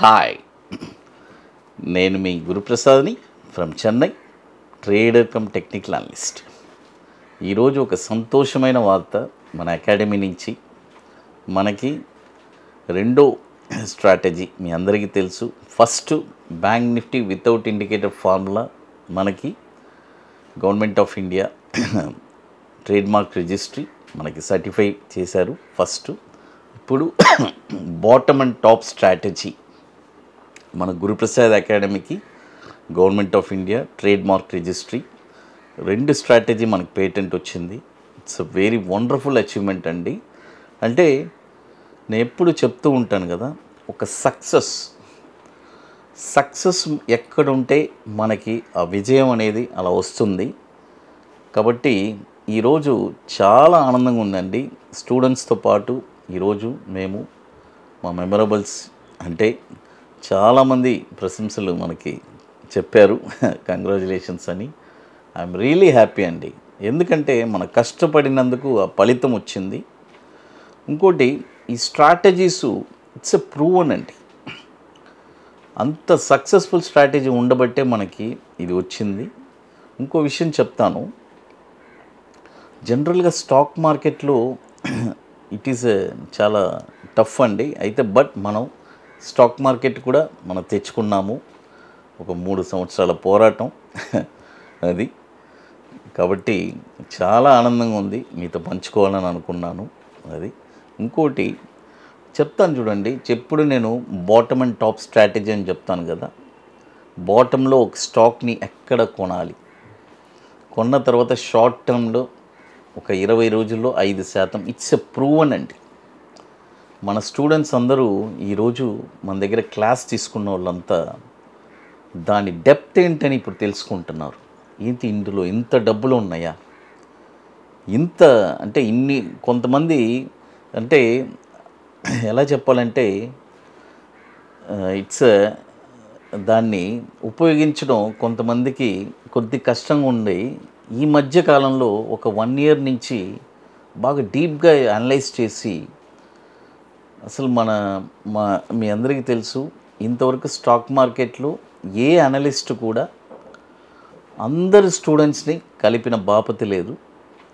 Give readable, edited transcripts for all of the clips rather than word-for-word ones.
Hi, నేను మీ గురుప్రసాద్ని from Chennai, trader cum technical analyst. ఈరోజు ఒక సంతోషమైన వార్త మన అకాడమీ నుంచి. మనకి రెండో స్ట్రాటజీ మీ అందరికీ తెలుసు. First Bank Nifty without indicator formula మనకి government of India trademark registry మనకి సర్టిఫై చేశారు ఫస్ట్. ఇప్పుడు బాటమ్ అండ్ టాప్ స్ట్రాటజీ మన గురుప్రసాద్ అకాడమీకి government of India trademark registry రెండు స్ట్రాటజీ మనకి పేటెంట్ వచ్చింది. It's a very wonderful achievement అండి. అంటే నేను ఎప్పుడు చెప్తూ ఉంటాను కదా, ఒక సక్సెస్ ఎక్కడుంటే మనకి ఆ విజయం అనేది అలా వస్తుంది. కాబట్టి ఈరోజు చాలా ఆనందంగా ఉందండి. స్టూడెంట్స్తో పాటు ఈరోజు మేము మా మెమరబుల్స్ అంటే చాలామంది ప్రశంసలు మనకి చెప్పారు, కంగ్రాచులేషన్స్ అని. ఐఎమ్ రియలీ హ్యాపీ అండి. ఎందుకంటే మన కష్టపడినందుకు ఆ ఫలితం వచ్చింది. ఇంకోటి, ఈ స్ట్రాటజీసు ఇట్స్ ఎ ప్రూవన్ అండి. అంత సక్సెస్ఫుల్ స్ట్రాటజీ ఉండబట్టే మనకి ఇది వచ్చింది. ఇంకో విషయం చెప్తాను. జనరల్గా స్టాక్ మార్కెట్లో ఇట్ ఈస్ చాలా టఫ్ అండి. అయితే బట్ మనం స్టాక్ మార్కెట్ కూడా మనం తెచ్చుకున్నాము. ఒక 3 సంవత్సరాల పోరాటం అది. కాబట్టి చాలా ఆనందంగా ఉంది, మీతో పంచుకోవాలని అనుకున్నాను అది. ఇంకోటి చెప్తాను చూడండి, చెప్పుడు నేను బాటమ్ అండ్ టాప్ స్ట్రాటజీ అని చెప్తాను కదా. బాటంలో ఒక స్టాక్ని ఎక్కడ కొనాలి, కొన్న తర్వాత షార్ట్ టర్మ్లో ఒక 20 రోజుల్లో 5%. ఇట్స్ ఎ ప్రూవన్ అండి. మన స్టూడెంట్స్ అందరూ ఈరోజు మన దగ్గర క్లాస్ తీసుకున్న వాళ్ళంతా దాని డెప్త్ ఏంటని ఇప్పుడు తెలుసుకుంటున్నారు. ఏంటి ఇందులో ఇంత డబ్బులు ఉన్నాయా, ఇంత అంటే ఇన్ని. కొంతమంది అంటే ఎలా చెప్పాలంటే ఇట్స్ దాన్ని ఉపయోగించడం కొంతమందికి కొద్ది కష్టంగా ఉండి, ఈ మధ్య కాలంలో ఒక 1 year నుంచి బాగా డీప్గా అనలైజ్ చేసి అసలు మీ అందరికీ తెలుసు, ఇంతవరకు స్టాక్ మార్కెట్లో ఏ అనలిస్ట్ కూడా అందరు స్టూడెంట్స్ని కలిపిన బాపతి లేదు.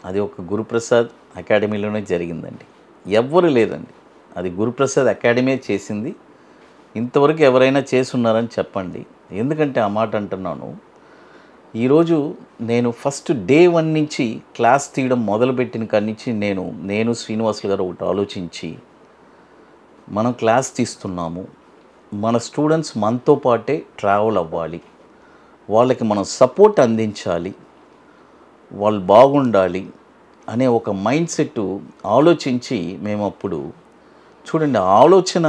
అది ఒక గురుప్రసాద్ అకాడమీలోనే జరిగిందండి. ఎవ్వరు లేరండి, అది గురుప్రసాద్ అకాడమీ చేసింది. ఇంతవరకు ఎవరైనా చేసున్నారని చెప్పండి. ఎందుకంటే ఆ మాట అంటున్నాను. ఈరోజు నేను ఫస్ట్ డే 1 నుంచి క్లాస్ తీయడం మొదలుపెట్టిన కాడి నుంచి నేను శ్రీనివాసులు గారు ఒకటి ఆలోచించి, మనం క్లాస్ తీస్తున్నాము, మన స్టూడెంట్స్ మనతో పాటే ట్రావెల్ అవ్వాలి, వాళ్ళకి మనం సపోర్ట్ అందించాలి, వాళ్ళు బాగుండాలి అనే ఒక మైండ్ సెట్ ఆలోచించి మేము అప్పుడు చూడండి, ఆలోచన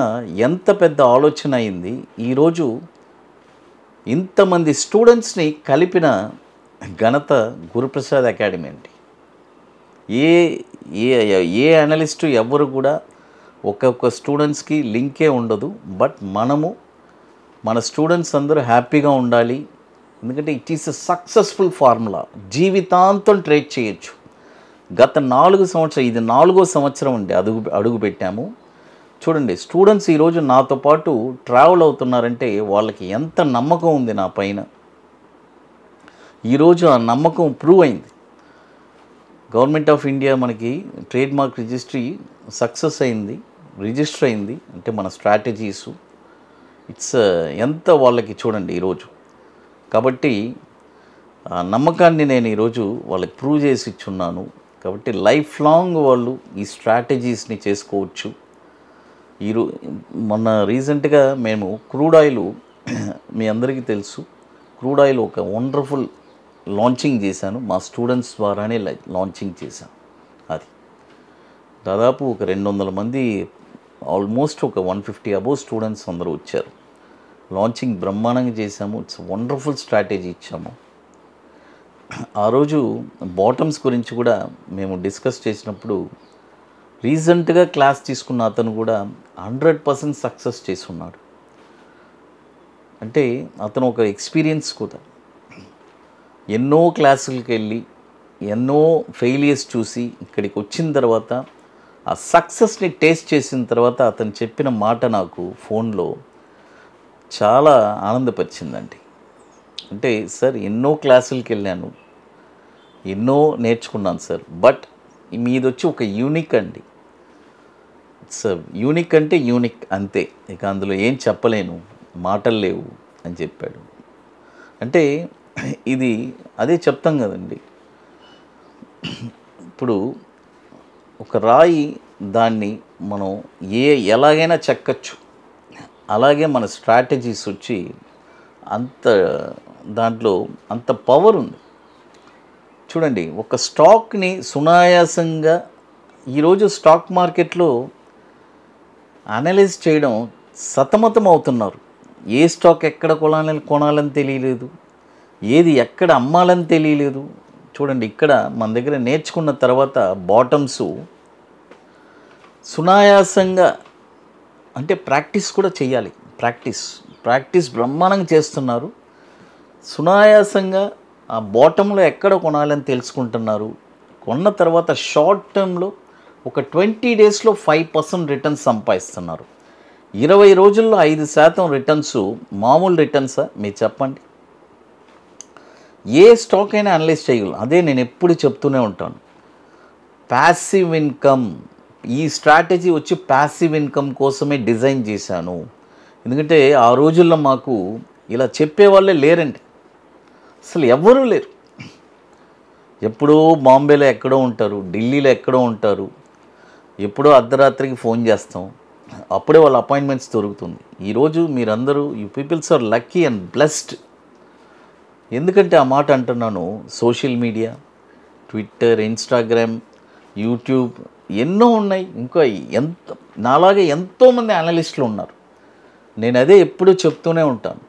ఎంత పెద్ద ఆలోచన అయింది. ఈరోజు ఇంతమంది స్టూడెంట్స్ని కలిపిన ఘనత గురుప్రసాద్ అకాడమీ అండి. ఏ అనలిస్టు ఎవ్వరు కూడా ఒక్కొక్క స్టూడెంట్స్కి లింకే ఉండదు. బట్ మన స్టూడెంట్స్ అందరూ హ్యాపీగా ఉండాలి. ఎందుకంటే it is a successful formula. జీవితాంతం ట్రేడ్ చేయొచ్చు. గత 4 సంవత్సరాలు, ఇది 4వ సంవత్సరం అండి అడుగు పెట్టాము. చూడండి, స్టూడెంట్స్ ఈరోజు నాతో పాటు ట్రావెల్ అవుతున్నారంటే వాళ్ళకి ఎంత నమ్మకం ఉంది నా పైన. ఈరోజు ఆ నమ్మకం ప్రూవ్ అయింది. గవర్నమెంట్ ఆఫ్ ఇండియా మనకి ట్రేడ్మార్క్ రిజిస్ట్రీ సక్సెస్ అయింది, రిజిస్టర్ అయింది. అంటే మన స్ట్రాటజీసు ఇట్స్ ఎంత వాళ్ళకి చూడండి ఈరోజు. కాబట్టి ఆ నమ్మకాన్ని నేను ఈరోజు వాళ్ళకి ప్రూవ్ చేసి ఇచ్చున్నాను. కాబట్టి లైఫ్ లాంగ్ వాళ్ళు ఈ స్ట్రాటజీస్ని చేసుకోవచ్చు. మొన్న రీసెంట్గా మేము క్రూడ్ ఆయిల్, మీ అందరికీ తెలుసు, క్రూడ్ ఆయిల్ ఒక వండర్ఫుల్ లాంచింగ్ చేశాను. మా స్టూడెంట్స్ ద్వారానే లాంచింగ్ చేశాను. అది దాదాపు ఒక 200 మంది, ఆల్మోస్ట్ ఒక 150 అబోవ్ స్టూడెంట్స్ అందరూ వచ్చారు. లాంచింగ్ బ్రహ్మాండంగా చేశాము. ఇట్స్ వండర్ఫుల్ స్ట్రాటజీ ఇచ్చాము. ఆ రోజు బాటమ్స్ గురించి కూడా మేము డిస్కస్ చేసినప్పుడు రీసెంట్గా క్లాస్ తీసుకున్న అతను కూడా 100% సక్సెస్ చేసి ఉన్నాడు. అంటే అతను ఒక ఎక్స్పీరియన్స్ కూడా, ఎన్నో క్లాసులకి వెళ్ళి ఎన్నో ఫెయిలియర్స్ చూసి ఇక్కడికి వచ్చిన తర్వాత ఆ సక్సెస్ని టేస్ట్ చేసిన తర్వాత అతను చెప్పిన మాట నాకు ఫోన్లో, చాలా ఆనందపరిచిందండి. అంటే సార్ ఎన్నో క్లాసులకి వెళ్ళాను, ఎన్నో నేర్చుకున్నాను సార్, బట్ మీదొచ్చి ఒక యూనిక్ అండి. సార్ యూనిక్ అంటే యూనిక్ అంతే, ఇక అందులో ఏం చెప్పలేను, మాటలు లేవు అని చెప్పాడు. అంటే ఇది అదే చెప్తాం కదండి, ఇప్పుడు ఒక రాయి దాన్ని మనం ఎలాగైనా చెక్కచ్చు, అలాగే మన స్ట్రాటజీస్ వచ్చి అంత దాంట్లో అంత పవర్ ఉంది. చూడండి, ఒక స్టాక్ని సునాయాసంగా ఈరోజు స్టాక్ మార్కెట్లో అనలైజ్ చేయడం సతమతం అవుతున్నారు. ఏ స్టాక్ ఎక్కడ కొనాలని తెలియలేదు, ఏది ఎక్కడ అమ్మాలని తెలియలేదు. చూడండి, ఇక్కడ మన దగ్గర నేర్చుకున్న తర్వాత బాటమ్స్ సునాయాసంగా, అంటే ప్రాక్టీస్ కూడా చేయాలి, ప్రాక్టీస్ బ్రహ్మాండంగా చేస్తున్నారు. సునాయాసంగా ఆ బాటంలో ఎక్కడ కొనాలని తెలుసుకుంటున్నారు. కొన్న తర్వాత షార్ట్ టర్మ్లో ఒక 20 డేస్లో 5% రిటర్న్స్ సంపాదిస్తున్నారు. 20 రోజుల్లో 5% రిటర్న్స్ మామూలు రిటర్న్సా మీరు చెప్పండి? ఏ స్టాక్ అయినా అనలైజ్ చేయగలం. అదే నేను ఎప్పుడు చెప్తూనే ఉంటాను, ప్యాసివ్ ఇన్కమ్. ఈ స్ట్రాటజీ వచ్చి ప్యాసివ్ ఇన్కమ్ కోసమే డిజైన్ చేశాను. ఎందుకంటే ఆ రోజుల్లో మాకు ఇలా చెప్పేవాళ్ళే లేరండి, అసలు ఎవ్వరూ లేరు. ఎప్పుడో బాంబేలో ఎక్కడో ఉంటారు, ఢిల్లీలో ఎక్కడో ఉంటారు, ఎప్పుడో అర్ధరాత్రికి ఫోన్ చేస్తాం, అప్పుడే వాళ్ళ అపాయింట్మెంట్స్ దొరుకుతుంది. ఈరోజు మీరందరూ you peoples are lucky and blessed. ఎందుకంటే ఆ మాట అంటున్నాను, social media, Twitter, Instagram, YouTube ఎన్నో ఉన్నాయి. ఇంకా నాలాగే ఎంతోమంది అనలిస్టులు ఉన్నారు. నేను అదే ఎప్పుడూ చెప్తూనే ఉంటాను,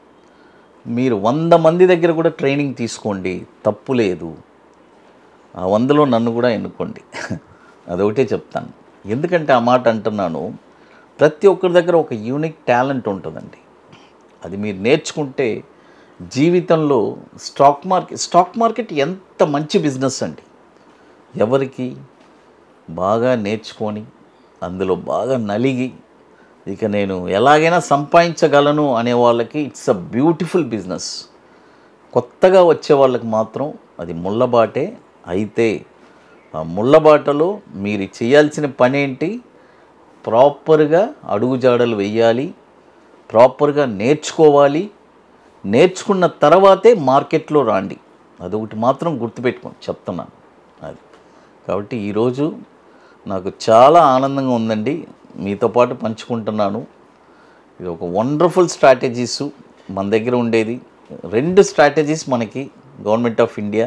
మీరు 100 మంది దగ్గర కూడా ట్రైనింగ్ తీసుకోండి, తప్పు లేదు. ఆ 100లో నన్ను కూడా ఎన్నుకోండి, అదొకటే చెప్తాను. ఎందుకంటే ఆ మాట అంటున్నాను, ప్రతి ఒక్కరి దగ్గర ఒక యూనిక్ టాలెంట్ ఉంటుందండి. అది మీరు నేర్చుకుంటే జీవితంలో స్టాక్ మార్కెట్ ఎంత మంచి బిజినెస్ అండి. ఎవరికి బాగా నేర్చుకొని అందులో బాగా నలిగి ఇక నేను ఎలాగైనా సంపాదించగలను అనే వాళ్ళకి ఇట్స్ అ బ్యూటిఫుల్ బిజినెస్. కొత్తగా వచ్చే వాళ్ళకి మాత్రం అది ముళ్ళబాటే. అయితే ఆ ముళ్ళబాటలో మీరు చేయాల్సిన పని ఏంటి? ప్రాపర్గా అడుగుజాడలు వెయ్యాలి, ప్రాపర్గా నేర్చుకోవాలి. నేర్చుకున్న తర్వాతే మార్కెట్లో రాండి. అదొకటి మాత్రం గుర్తుపెట్టుకోండి, చెప్తున్నాను అది. కాబట్టి ఈరోజు నాకు చాలా ఆనందంగా ఉందండి, మీతో పాటు పంచుకుంటున్నాను. ఇది ఒక వండర్ఫుల్ స్ట్రాటజీస్ మన దగ్గర ఉండేది. 2 స్ట్రాటజీస్ మనకి గవర్నమెంట్ ఆఫ్ ఇండియా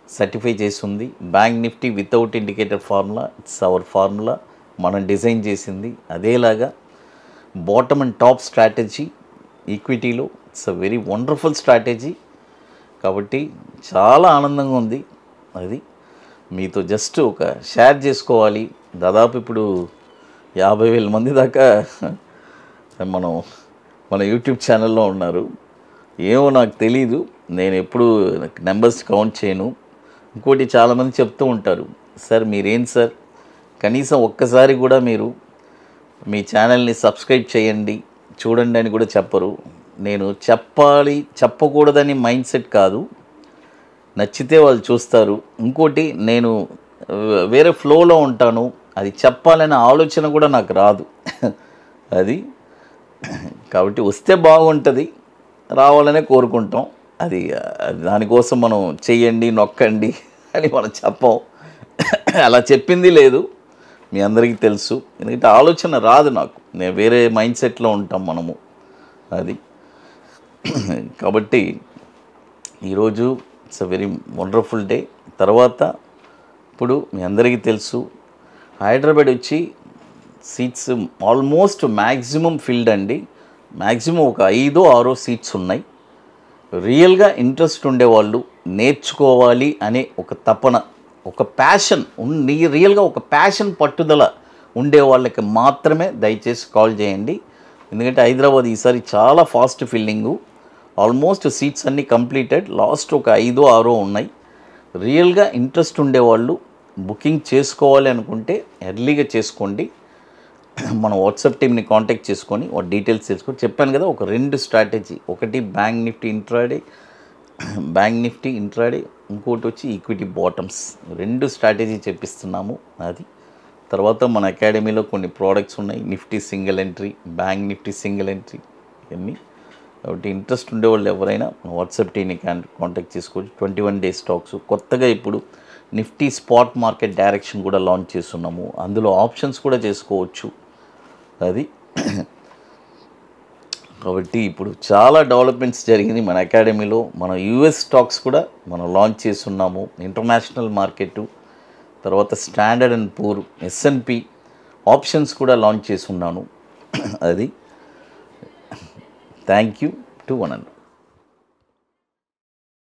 సర్టిఫై చేసి ఉంది. Bank Nifty without indicator formula, it's our formula, మనం డిజైన్ చేసింది. అదేలాగా బాటమ్ అండ్ టాప్ స్ట్రాటజీ ఈక్విటీలో it's a very wonderful strategy. కాబట్టి చాలా ఆనందంగా ఉంది. అది మీతో జస్ట్ ఒక షేర్ చేసుకోవాలి. దాదాపు ఇప్పుడు 50,000 మంది దాకా మన యూట్యూబ్ ఛానల్లో ఉన్నారు. ఏమో నాకు తెలీదు, నేను ఎప్పుడు నెంబర్స్ కౌంట్ చేయను. ఇంకోటి చాలామంది చెప్తూ ఉంటారు, సార్ మీరేం సార్ కనీసం ఒక్కసారి కూడా మీరు మీ ఛానల్ని సబ్స్క్రైబ్ చేయండి, చూడండి అని కూడా చెప్పరు. నేను చెప్పకూడదని మైండ్ సెట్ కాదు, నచ్చితే వాళ్ళు చూస్తారు. ఇంకోటి నేను వేరే ఫ్లోలో ఉంటాను, అది చెప్పాలనే ఆలోచన కూడా నాకు రాదు. అది కాబట్టి వస్తే బాగుంటుంది, రావాలనే కోరుకుంటాం. అది దానికోసం మనం చెయ్యండి నొక్కండి అని మనం చెప్పం. అలా చెప్పింది లేదు, మీ అందరికీ తెలుసు. ఎందుకంటే ఆలోచన రాదు నాకు, నేను వేరే మైండ్ సెట్లో ఉంటాం మనము. అది కాబట్టి ఈరోజు it's a very wonderful day. తర్వాత ఇప్పుడు మీ అందరికీ తెలుసు, హైదరాబాద్ వచ్చి సీట్స్ ఆల్మోస్ట్ మ్యాక్సిమం ఫిల్డ్ అండి. మ్యాక్సిమం ఒక 5-6 సీట్స్ ఉన్నాయి. రియల్గా ఇంట్రెస్ట్ ఉండేవాళ్ళు, నేర్చుకోవాలి అనే ఒక తపన, ఒక ప్యాషన్ రియల్గా ఒక ప్యాషన్ పట్టుదల ఉండే వాళ్ళకి మాత్రమే దయచేసి కాల్ చేయండి. ఎందుకంటే హైదరాబాద్ ఈసారి చాలా ఫాస్ట్ ఫిల్లింగు, ఆల్మోస్ట్ సీట్స్ అన్నీ కంప్లీటెడ్. లాస్ట్ ఒక 5-6 ఉన్నాయి. రియల్గా ఇంట్రెస్ట్ ఉండేవాళ్ళు బుకింగ్ చేసుకోవాలి అనుకుంటే ఎర్లీగా చేసుకోండి. మన వాట్సాప్ టీమ్ని కాంటాక్ట్ చేసుకొని డీటెయిల్స్ తెలుసుకొని చెప్పాను కదా, ఒక 2 స్ట్రాటజీ, ఒకటి బ్యాంక్ నిఫ్టీ ఇంట్రాడే, ఇంకోటి వచ్చి ఈక్విటీ బాటమ్స్, 2 స్ట్రాటజీ చెప్పిస్తున్నాము. అది తర్వాత మన అకాడమీలో కొన్ని ప్రోడక్ట్స్ ఉన్నాయి, Nifty single entry, bank Nifty single entry ఇవన్నీ. కాబట్టి ఇంట్రెస్ట్ ఉండేవాళ్ళు ఎవరైనా వాట్సాప్ టీని కాంటాక్ట్ చేసుకోవచ్చు. 21 డేస్ స్టాక్స్, కొత్తగా ఇప్పుడు నిఫ్టీ స్పాట్ మార్కెట్ డైరెక్షన్ కూడా లాంచ్ చేస్తున్నాము, అందులో ఆప్షన్స్ కూడా చేసుకోవచ్చు. అది కాబట్టి ఇప్పుడు చాలా డెవలప్మెంట్స్ జరిగింది మన అకాడమీలో. మన యూఎస్ స్టాక్స్ కూడా మనం లాంచ్ చేస్తున్నాము, ఇంటర్నేషనల్ మార్కెట్, తర్వాత standard and poor, SNP options కూడా లాంచ్ చేస్తున్నాను. అది thank you to one and